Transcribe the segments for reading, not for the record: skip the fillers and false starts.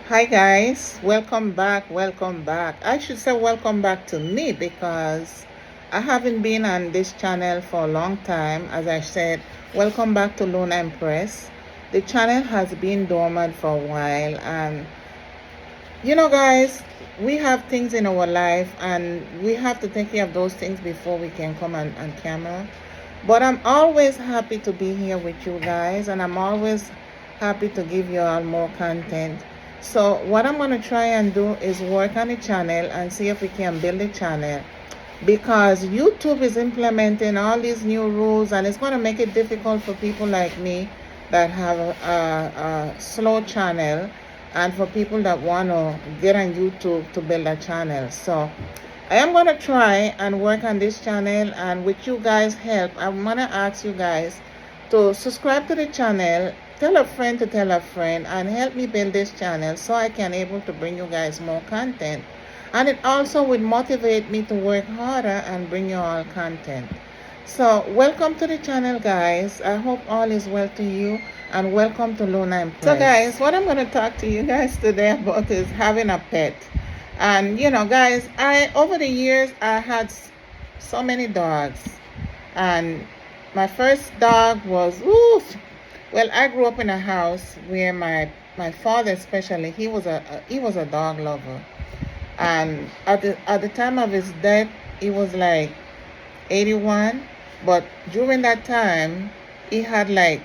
Hi guys, welcome back, welcome back. I should say welcome back to me because I haven't been on this channel for a long time. As I said, welcome back to Luna Empress. The channel has been dormant for a while, and guys, we have things in our life and we have to take care of those things before we can come on camera. But I'm always happy to be here with you guys, and I'm always happy to give you all more content. So what I'm going to try and do is work on the channel and see if we can build a channel, because YouTube is implementing all these new rules and it's going to make it difficult for people like me that have a slow channel, and for people that want to get on YouTube to build a channel. So I am going to try and work on this channel, and with you guys' help, I'm going to ask you guys to subscribe to the channel, tell a friend to tell a friend, and help me build this channel so I can able to bring you guys more content. And it also would motivate me to work harder and bring you all content. So welcome to the channel, guys. I hope all is well to you, and welcome to Luna Empress. So guys, what I'm going to talk to you guys today about is having a pet. And guys, over the years I had so many dogs, and my first dog was well, I grew up in a house where my father, especially, he was a dog lover. And at the time of his death, he was like 81. But during that time, he had like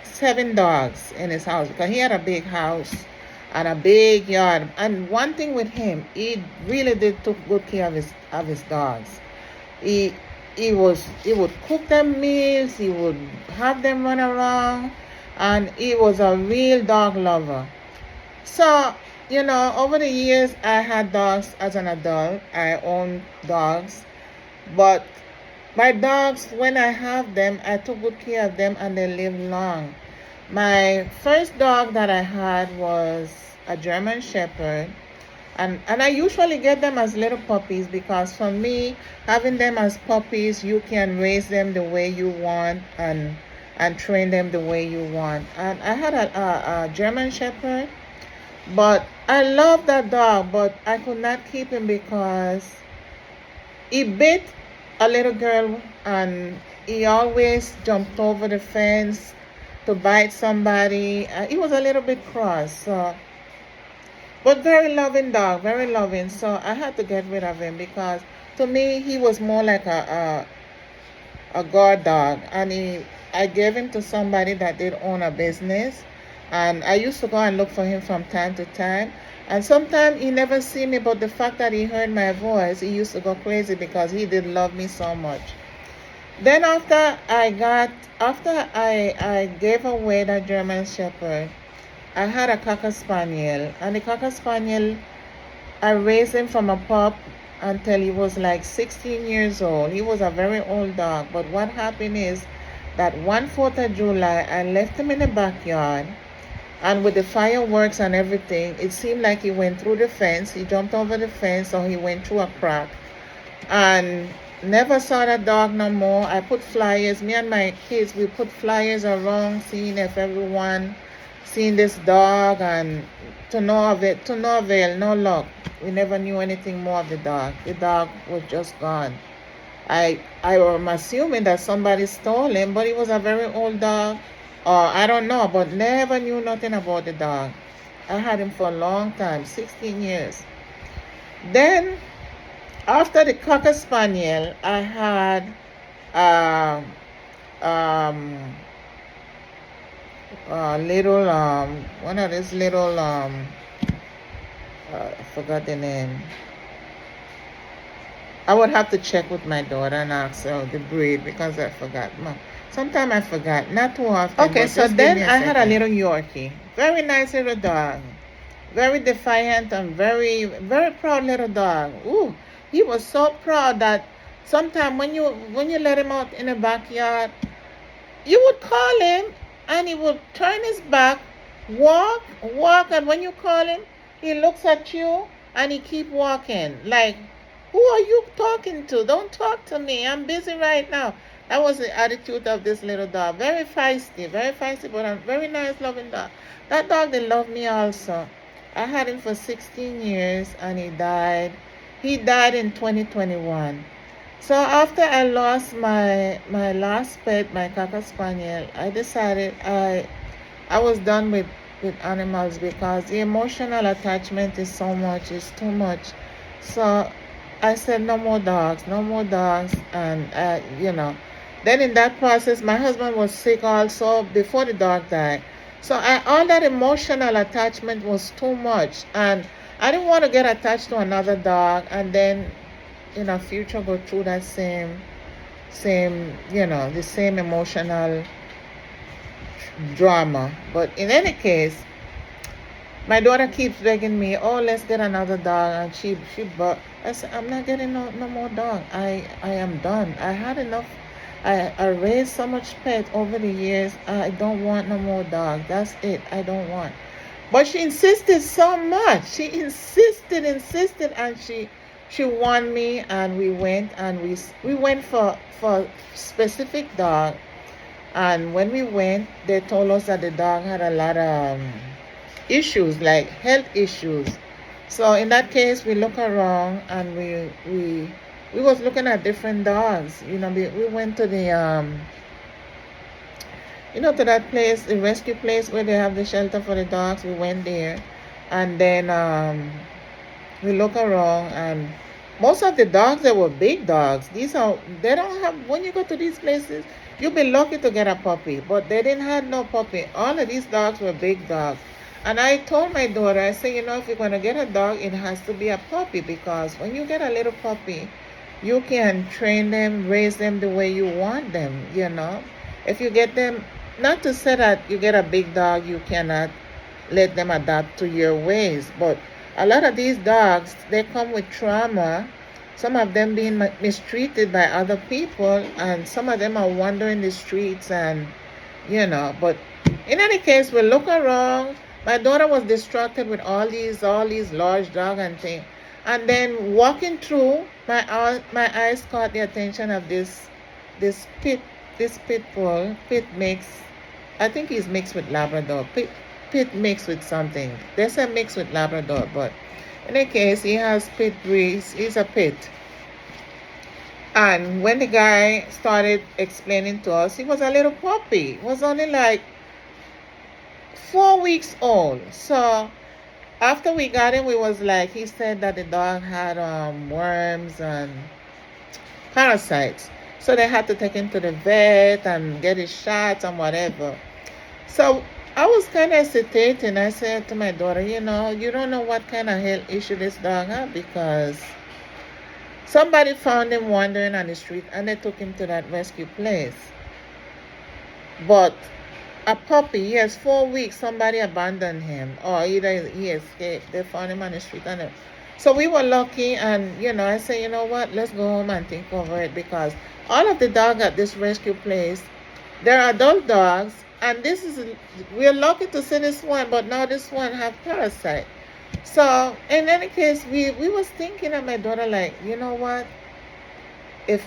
7 dogs in his house, because he had a big house and a big yard. And one thing with him, he really did took good care of his dogs. He would cook them meals, he would have them run around, and he was a real dog lover. So over the years, I had dogs as an adult. I owned dogs, but my dogs, when I have them, I took good care of them and they lived long. My first dog that I had was a German Shepherd, and I usually get them as little puppies, because for me, having them as puppies, you can raise them the way you want and train them the way you want. And I had a German Shepherd, but I love that dog, but I could not keep him because he bit a little girl, and he always jumped over the fence to bite somebody. He was a little bit cross, but very loving dog, very loving. So I had to get rid of him, because to me he was more like a guard dog, and I gave him to somebody that did own a business, and I used to go and look for him from time to time. And sometimes he never see me, but the fact that he heard my voice, he used to go crazy because he did love me so much. Then after I gave away that German Shepherd, I had a Cocker Spaniel, and the Cocker Spaniel, I raised him from a pup until he was like 16 years old. He was a very old dog, but what happened is that one 4th of July, I left him in the backyard, and with the fireworks and everything, it seemed like he went through the fence. He jumped over the fence, or he went through a crack, and never saw that dog no more. I put flyers, me and my kids, we put flyers around, seeing if everyone seen this dog, and to no avail, no luck. We never knew anything more of the dog. The dog was just gone. I am assuming that somebody stole him, but he was a very old dog, or I don't know, but never knew nothing about the dog. I had him for a long time, 16 years. Then after the Cocker Spaniel, I had little one of these little I forgot the name. I would have to check with my daughter and ask her the breed, because I forgot. Sometimes I forgot, not too often. Okay, so then I had a little Yorkie, very nice little dog, very defiant and very, very proud little dog. Ooh, he was so proud that sometimes when you let him out in the backyard, you would call him and he would turn his back, walk, and when you call him, he looks at you and he keep walking. Like, who are you talking to? Don't talk to me. I'm busy right now. That was the attitude of this little dog. Very feisty, but a very nice, loving dog. That dog, they love me also. I had him for 16 years and he died. He died in 2021. So after I lost my last pet, my Cocker Spaniel, I decided I was done with animals because the emotional attachment is so much, it's too much. So I said no more dogs, no more dogs, and Then in that process, my husband was sick also before the dog died. So all that emotional attachment was too much, and I didn't want to get attached to another dog, and then in the future go through that the same emotional drama. But in any case, my daughter keeps begging me, oh, let's get another dog, and but I said, I'm not getting no more dog. I am done. I had enough. I raised so much pet over the years. I don't want no more dog. That's it. I don't want. But she insisted so much. She insisted, and she won me, and we went for specific dog. And when we went, they told us that the dog had a lot of issues, like health issues. So in that case, we look around and we was looking at different dogs. We went to the to that place, the rescue place where they have the shelter for the dogs. We went there, and then we look around, and most of the dogs, they were big dogs. They don't have, when you go to these places, you'll be lucky to get a puppy, but they didn't have no puppy. All of these dogs were big dogs. And I told my daughter, I said, if you're going to get a dog, it has to be a puppy, because when you get a little puppy, you can train them, raise them the way you want them, If you get them, not to say that you get a big dog, you cannot let them adapt to your ways, but a lot of these dogs, they come with trauma, some of them being mistreated by other people, and some of them are wandering the streets, and but in any case, we look around. My daughter was distracted with all these large dogs and things, and then walking through, my eyes caught the attention of this pit bull. Pit mix, I think he's mixed with Labrador. Pit mixed with something. They say mixed with Labrador, but in any case, he has pit breeds. He's a pit. And when the guy started explaining to us, he was a little puppy. He was only like 4 weeks old. So after we got him, he said that the dog had worms and parasites. So they had to take him to the vet and get his shots and whatever. So I was kind of hesitating. I said to my daughter, you don't know what kind of health issue this dog had, because somebody found him wandering on the street and they took him to that rescue place. But a puppy, he has 4 weeks, somebody abandoned him, or either he escaped. They found him on the street. So we were lucky, and I said, you know what, let's go home and think over it, because all of the dogs at this rescue place, they're adult dogs, and we're lucky to see this one, but now this one have parasite. So in any case, we was thinking of my daughter, like, you know what, if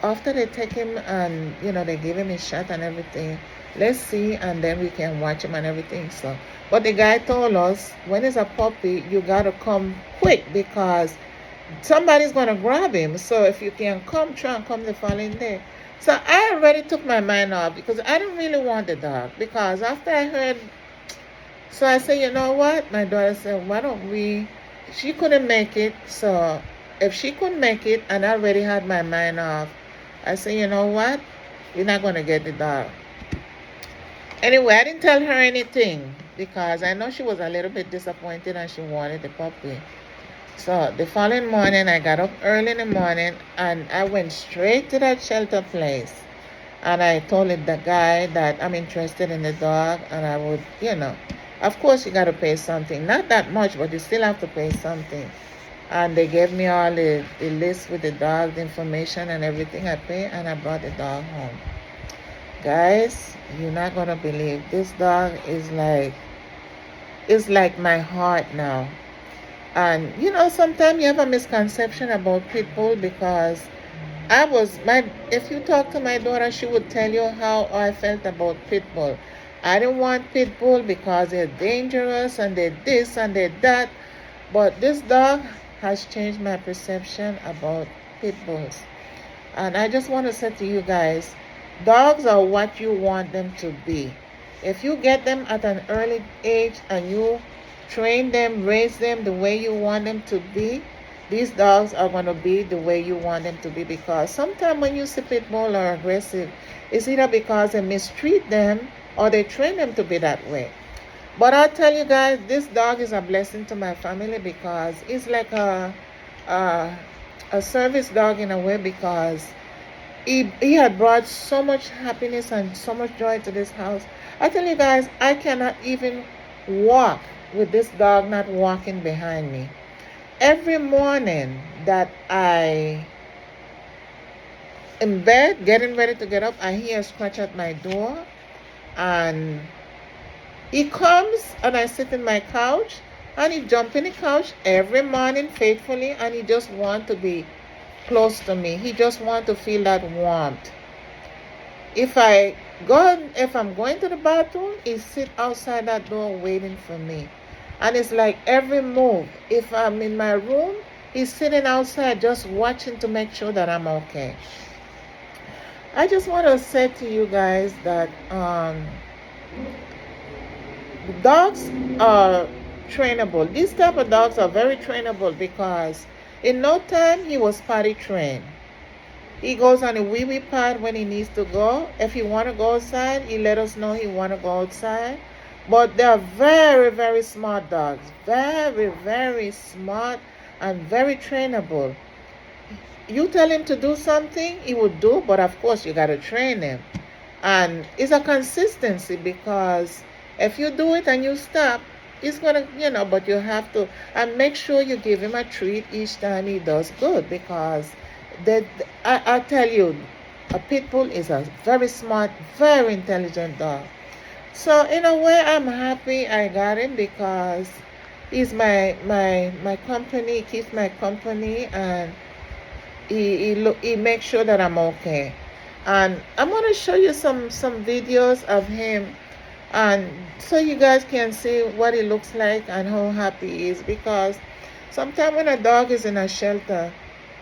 after they take him and they give him his shot and everything, let's see, and then we can watch him and everything. So, but the guy told us, when it's a puppy, you gotta come quick, because somebody's gonna grab him. So if you can try and come the following day. So I already took my mind off, because I didn't really want the dog, because after I heard, so I said, you know what, my daughter said, why don't she couldn't make it. So if she couldn't make it, and I already had my mind off, I said, you know what, we're not going to get the dog. Anyway, I didn't tell her anything, because I know she was a little bit disappointed and she wanted the puppy. So the following morning, I got up early in the morning and I went straight to that shelter place. And I told the guy that I'm interested in the dog, and I would, of course you got to pay something. Not that much, but you still have to pay something. And they gave me all the list with the dog, the information and everything. I paid, and I brought the dog home. Guys, you're not going to believe, this dog is like my heart now. And sometimes you have a misconception about pit bull, because if you talk to my daughter, she would tell you how I felt about pit bull. I didn't want pit bull because they're dangerous and they're this and they're that. But this dog has changed my perception about pit bulls. And I just want to say to you guys, dogs are what you want them to be. If you get them at an early age and you train them, raise them the way you want them to be, these dogs are going to be the way you want them to be. Because sometimes when you see pit bull are aggressive, it's either because they mistreat them or they train them to be that way. But I'll tell you guys, this dog is a blessing to my family because it's like a, a service dog in a way, because he had brought so much happiness and so much joy to this house. I tell you guys, I cannot even walk with this dog not walking behind me. Every morning that I in bed, getting ready to get up, I hear a scratch at my door, and he comes and I sit in my couch, and he jump in the couch every morning faithfully, and he just want to be close to me. He just want to feel that warmth. If I'm going to the bathroom, he sit outside that door waiting for me. And it's like every move. If I'm in my room, he's sitting outside just watching to make sure that I'm okay. I just want to say to you guys that dogs are trainable. These type of dogs are very trainable because in no time he was potty trained. He goes on a wee pad when he needs to go. If he want to go outside, he let us know he want to go outside. But they are very, very smart dogs. Very, very smart and very trainable. You tell him to do something, he will do, but of course you got to train him. And it's a consistency, because if you do it and you stop, he's going to, but you have to, and make sure you give him a treat each time he does good, because I tell you, a pit bull is a very smart, very intelligent dog. So in a way, I'm happy I got him, because he's my company. He keeps my company, and he makes sure that I'm okay. And I'm gonna show you some videos of him, and so you guys can see what he looks like and how happy he is. Because sometimes when a dog is in a shelter,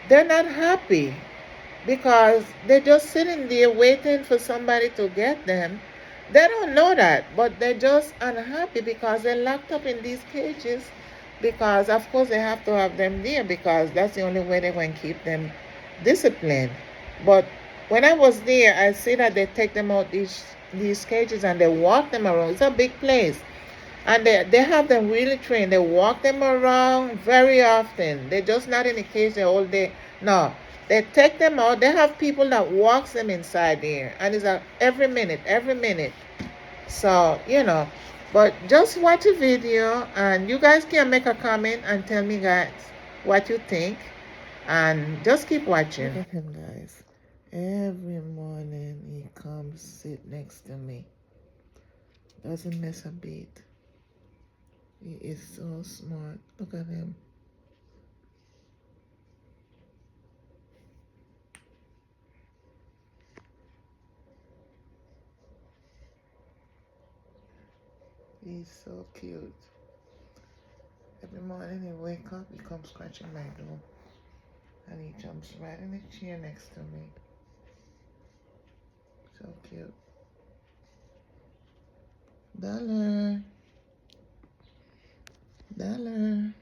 they're not happy because they're just sitting there waiting for somebody to get them. They don't know that, but they're just unhappy because they're locked up in these cages, because of course they have to have them there, because that's the only way they can keep them disciplined. But when I was there, I see that they take them out these cages and they walk them around. It's a big place. And they have them really trained. They walk them around very often. They're just not in a cage the whole day. No. They take them out. They have people that walks them inside there. And it's every minute, every minute. So, But just watch a video, and you guys can make a comment and tell me, guys, what you think. And just keep watching. Look at him, guys. Every morning he comes sit next to me. Doesn't miss a beat. He is so smart. Look at him. He's so cute. Every morning he wake up, he comes scratching my door. And he jumps right in the chair next to me. So cute. Dollar. Dollar.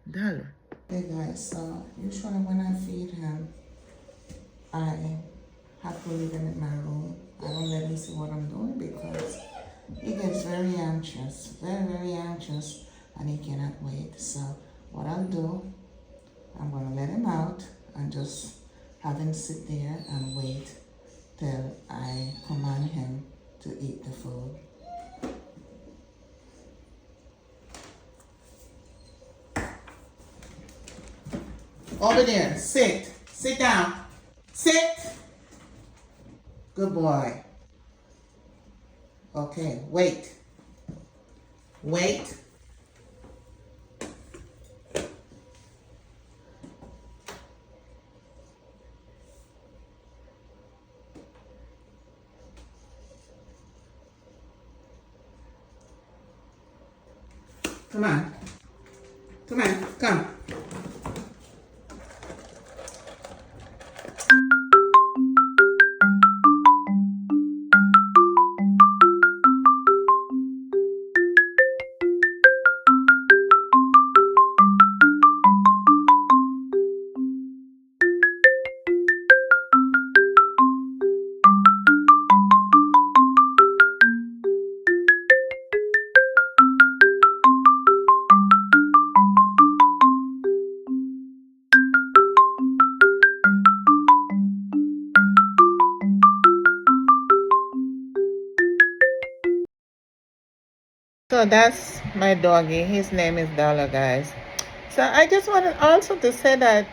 Dollar. Hey guys, so usually when I feed him, I have to leave him in my room. I don't let him see what I'm doing, because he gets very anxious, very, very anxious, and he cannot wait. So what I'll do, I'm going to let him out and just have him sit there and wait till I command him to eat the food. Over there, sit. Sit down. Sit. Good boy. Okay, wait. Wait. Come on. Come on. Come. So that's my doggy. His name is Dollar, guys. So I just wanted also to say that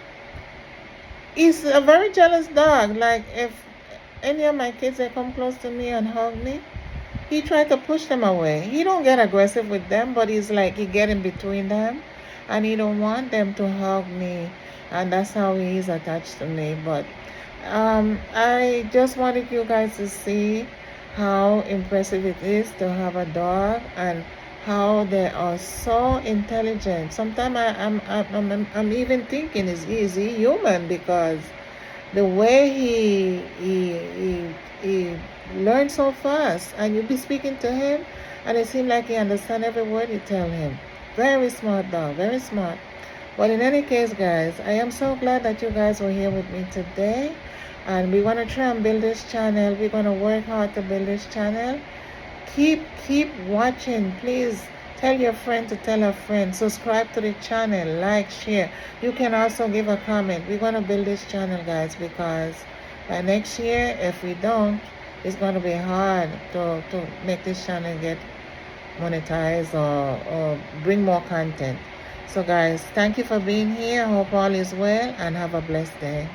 he's a very jealous dog. Like if any of my kids they come close to me and hug me, he try to push them away. He don't get aggressive with them, but he's like he get in between them, and he don't want them to hug me, and that's how he is attached to me. But I just wanted you guys to see how impressive it is to have a dog and how they are so intelligent. Sometimes I'm even thinking is he human because the way he learns so fast, and you be speaking to him and it seems like he understands every word you tell him. Very smart dog, very smart. But in any case, guys, I am so glad that you guys were here with me today, and we're going to try and build this channel. We're going to work hard to build this channel. Keep watching. Please tell your friend to tell a friend. Subscribe to the channel, like, share. You can also give a comment. We're going to build this channel, guys, because by next year, if we don't, it's going to be hard to make this channel get monetized or bring more content. So guys, thank you for being here. Hope all is well and have a blessed day.